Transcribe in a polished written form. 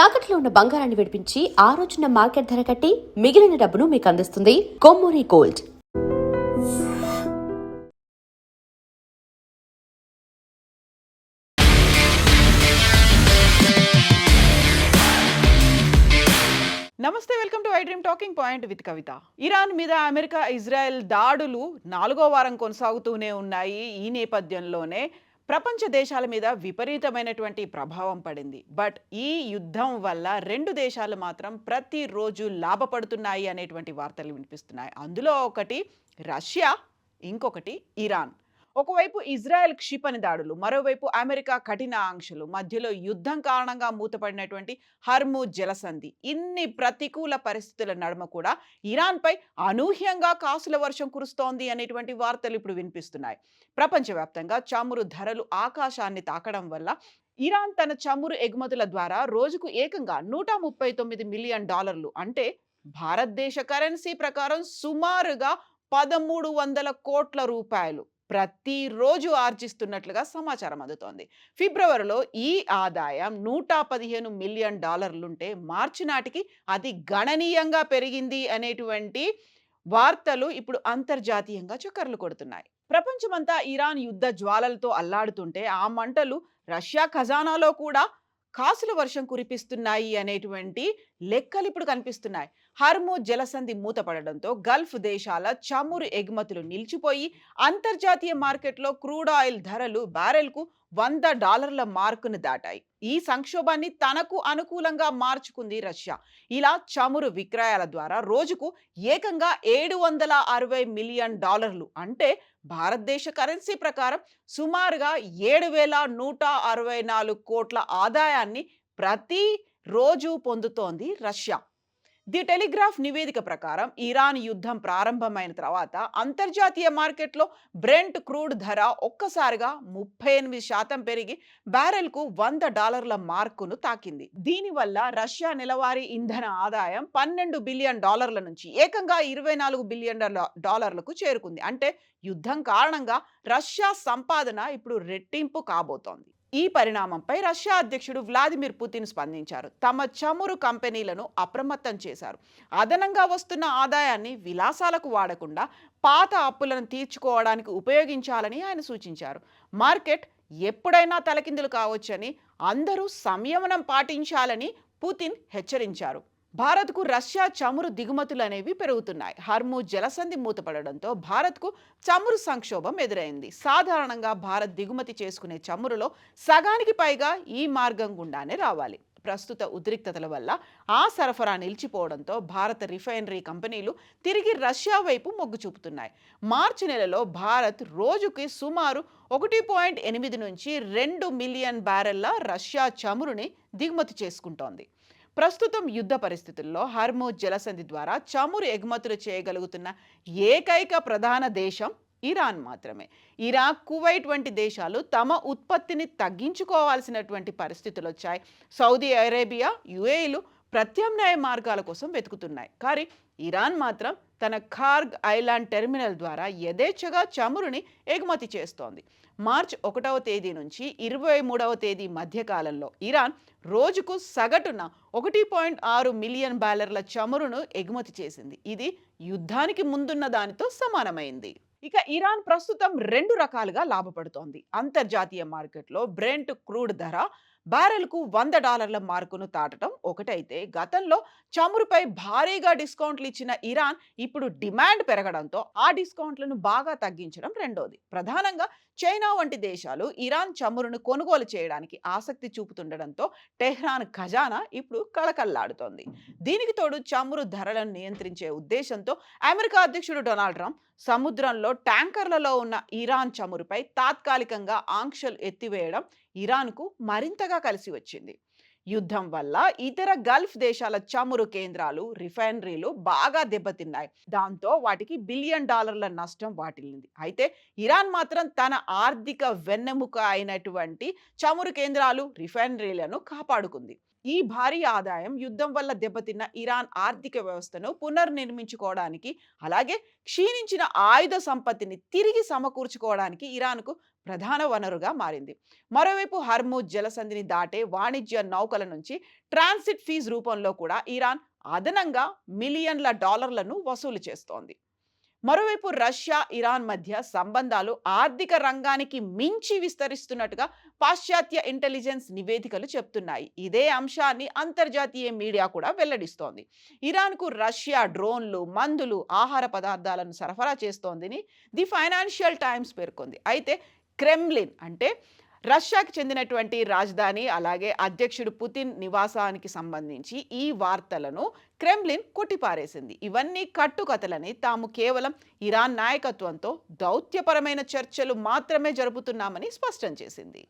తాకట్లో ఉన్న బంగారాన్ని విడిపించి ఆ రోజున మార్కెట్ ధర కట్టి మిగిలిన డబ్బును మీకు అందిస్తుంది కొమ్మూరి గోల్డ్. నమస్తే, welcome to I dream talking point with Kavitha. Iran మీద అమెరికా, ఇజ్రాయెల్ దాడులు 4వ వారం కొనసాగుతూనే ఉన్నాయి. ఈ నేపథ్యంలోనే ప్రపంచ దేశాల మీద విపరీతమైనటువంటి ప్రభావం పడింది. బట్ ఈ యుద్ధం వల్ల రెండు దేశాలు మాత్రం ప్రతిరోజు లాభపడుతున్నాయి అనేటువంటి వార్తలు వినిపిస్తున్నాయి. అందులో ఒకటి రష్యా, ఇంకొకటి ఇరాన్. ఒకవైపు ఇజ్రాయెల్ క్షిపణి దాడులు, మరోవైపు అమెరికా కఠిన ఆంక్షలు, మధ్యలో యుద్ధం కారణంగా మూతపడినటువంటి హర్ముజ్ జలసంధి. ఇన్ని ప్రతికూల పరిస్థితుల నడుమ కూడా ఇరాన్పై అనూహ్యంగా కాసుల వర్షం కురుస్తోంది అనేటువంటి వార్తలు ఇప్పుడు వినిపిస్తున్నాయి. ప్రపంచవ్యాప్తంగా చమురు ధరలు ఆకాశాన్ని తాకడం వల్ల ఇరాన్ తన చమురు ఎగుమతుల ద్వారా రోజుకు ఏకంగా $139 మిలియన్, అంటే భారతదేశ కరెన్సీ ప్రకారం సుమారుగా 1300 కోట్ల రూపాయలు ప్రతిరోజు ఆర్జిస్తున్నట్లుగా సమాచారం అందుతోంది. ఫిబ్రవరిలో ఈ ఆదాయం $115 మిలియన్ ఉంటే మార్చి నాటికి అది గణనీయంగా పెరిగింది అనేటువంటి వార్తలు ఇప్పుడు అంతర్జాతీయంగా చక్కర్లు కొడుతున్నాయి. ప్రపంచమంతా ఇరాన్ యుద్ధ జ్వాలలతో అల్లాడుతుంటే ఆ మంటలు రష్యా ఖజానాలో కూడా కాసుల వర్షం కురిపిస్తున్నాయి అనేటువంటి లెక్కలు ఇప్పుడు కనిపిస్తున్నాయి. హర్ముజ్ జలసంధి మూతపడడంతో గల్ఫ్ దేశాల చమురు ఎగుమతులు నిలిచిపోయి అంతర్జాతీయ మార్కెట్లో క్రూడ్ ఆయిల్ ధరలు బ్యారెల్కు $100 మార్కును దాటాయి. ఈ సంక్షోభాన్ని తనకు అనుకూలంగా మార్చుకుంది రష్యా. ఇలా చమురు విక్రయాల ద్వారా రోజుకు ఏకంగా $760 మిలియన్, అంటే భారతదేశ కరెన్సీ ప్రకారం సుమారుగా 7164 కోట్ల ఆదాయాన్ని ప్రతి రోజు పొందుతోంది రష్యా. ది టెలిగ్రాఫ్ నివేదిక ప్రకారం ఇరాన్ యుద్ధం ప్రారంభమైన తర్వాత అంతర్జాతీయ మార్కెట్లో బ్రెంట్ క్రూడ్ ధర ఒక్కసారిగా 38% పెరిగి బ్యారెల్కు $100 మార్కును తాకింది. దీనివల్ల రష్యా నెలవారీ ఇంధన ఆదాయం $12 బిలియన్ నుంచి ఏకంగా $24 బిలియన్ చేరుకుంది. అంటే యుద్ధం కారణంగా రష్యా సంపాదన ఇప్పుడు రెట్టింపు కాబోతోంది. ఈ పరిణామంపై రష్యా అధ్యక్షుడు వ్లాదిమిర్ పుతిన్ స్పందించారు. తమ చమురు కంపెనీలను అప్రమత్తం చేశారు. అదనంగా వస్తున్న ఆదాయాన్ని విలాసాలకు వాడకుండా పాత అప్పులను తీర్చుకోవడానికి ఉపయోగించాలని ఆయన సూచించారు. మార్కెట్ ఎప్పుడైనా తలకిందులు కావచ్చని, అందరూ సంయమనం పాటించాలని పుతిన్ హెచ్చరించారు. భారత్కు రష్యా చమురు దిగుమతులు అనేవి పెరుగుతున్నాయి. హర్ముజ్ జలసంధి మూతపడడంతో భారత్కు చమురు సంక్షోభం ఎదురైంది. సాధారణంగా భారత్ దిగుమతి చేసుకునే చమురులో సగానికి పైగా ఈ మార్గం గుండానే రావాలి. ప్రస్తుత ఉద్రిక్తతల వల్ల ఆ సరఫరా నిలిచిపోవడంతో భారత రిఫైనరీ కంపెనీలు తిరిగి రష్యా వైపు మొగ్గు చూపుతున్నాయి. మార్చి నెలలో భారత్ రోజుకి సుమారు 1.8 నుంచి 2 మిలియన్ బ్యారెళ్ల రష్యా చమురుని దిగుమతి చేసుకుంటోంది. ప్రస్తుతం యుద్ధ పరిస్థితుల్లో హర్ముజ్ జలసంధి ద్వారా చమురు ఎగుమతులు చేయగలుగుతున్న ఏకైక ప్రధాన దేశం ఇరాన్ మాత్రమే. ఇరాక్, కువైట్ వంటి దేశాలు తమ ఉత్పత్తిని తగ్గించుకోవాల్సినటువంటి పరిస్థితులు వచ్చాయి. సౌదీ అరేబియా, యుఏఈలు ప్రత్యామ్నాయ మార్గాల కోసం వెతుకుతున్నాయి. కానీ ఇరాన్ మాత్రం తన ఖార్గ్ ఐలాండ్ టెర్మినల్ ద్వారా యథేచ్ఛగా చమురుని ఎగుమతి చేస్తోంది. మార్చి 1వ తేదీ నుంచి 23వ తేదీ మధ్యకాలంలో ఇరాన్ రోజుకు సగటున 1.6 మిలియన్ బ్యారెళ్ల చమురును ఎగుమతి చేసింది. ఇది యుద్ధానికి ముందున్న దానితో సమానమైంది. ఇక ఇరాన్ ప్రస్తుతం 2 రకాలుగా లాభపడుతోంది. అంతర్జాతీయ మార్కెట్లో బ్రెంట్ క్రూడ్ ధర బ్యారెల్కు $100 మార్కును తాటడం ఒకటైతే, గతంలో చమురుపై భారీగా డిస్కౌంట్లు ఇచ్చిన ఇరాన్ ఇప్పుడు డిమాండ్ పెరగడంతో ఆ డిస్కౌంట్లను బాగా తగ్గించడం రెండోది. ప్రధానంగా చైనా వంటి దేశాలు ఇరాన్ చమురును కొనుగోలు చేయడానికి ఆసక్తి చూపుతుండడంతో టెహ్రాన్ ఖజానా ఇప్పుడు కళకళ్లాడుతోంది. దీనికి తోడు చమురు ధరలను నియంత్రించే ఉద్దేశంతో అమెరికా అధ్యక్షుడు డొనాల్డ్ ట్రంప్ సముద్రంలో ట్యాంకర్లలో ఉన్న ఇరాన్ చమురుపై తాత్కాలికంగా ఆంక్షలు ఎత్తివేయడం ఇరాన్కు మరింతగా కలిసి వచ్చింది. యుద్ధం వల్ల ఇతర గల్ఫ్ దేశాల చమురు కేంద్రాలు, రిఫైనరీలు బాగా దెబ్బతిన్నాయి. దాంతో వాటికి $1 బిలియన్ నష్టం వాటిల్లింది. అయితే ఇరాన్ మాత్రం తన ఆర్థిక వెన్నెముక అయినటువంటి చమురు కేంద్రాలు, రిఫైనరీలను కాపాడుకుంది. ఈ భారీ ఆదాయం యుద్ధం వల్ల దెబ్బతిన్న ఇరాన్ ఆర్థిక వ్యవస్థను పునర్నిర్మించుకోవడానికి, అలాగే క్షీణించిన ఆయుధ సంపత్తిని తిరిగి సమకూర్చుకోవడానికి ఇరాన్కు ప్రధాన వనరుగా మారింది. మరోవైపు హర్ముజ్ జలసంధిని దాటే వాణిజ్య నౌకల నుంచి ట్రాన్సిట్ ఫీజు రూపంలో కూడా ఇరాన్ అదనంగా మిలియన్ల డాలర్లను వసూలు చేస్తోంది. మరోవైపు రష్యా, ఇరాన్ మధ్య సంబంధాలు ఆర్థిక రంగానికి మించి విస్తరిస్తున్నట్టుగా పాశ్చాత్య ఇంటెలిజెన్స్ నివేదికలు చెప్తున్నాయి. ఇదే అంశాన్ని అంతర్జాతీయ మీడియా కూడా వెల్లడిస్తోంది. ఇరాన్కు రష్యా డ్రోన్లు, మందులు, ఆహార పదార్థాలను సరఫరా చేస్తోందని ది ఫైనాన్షియల్ టైమ్స్ పేర్కొంది. అయితే క్రెమ్లిన్ అంటే రష్యాకి చెందినటువంటి రాజధాని, అలాగే అధ్యక్షుడు పుతిన్ నివాసానికి సంబంధించి ఈ వార్తలను క్రెమ్లిన్ కొట్టిపారేసింది. ఇవన్నీ కట్టుకథలని, తాము కేవలం ఇరాన్ నాయకత్వంతో దౌత్యపరమైన చర్చలు మాత్రమే జరుపుతున్నామని స్పష్టం చేసింది.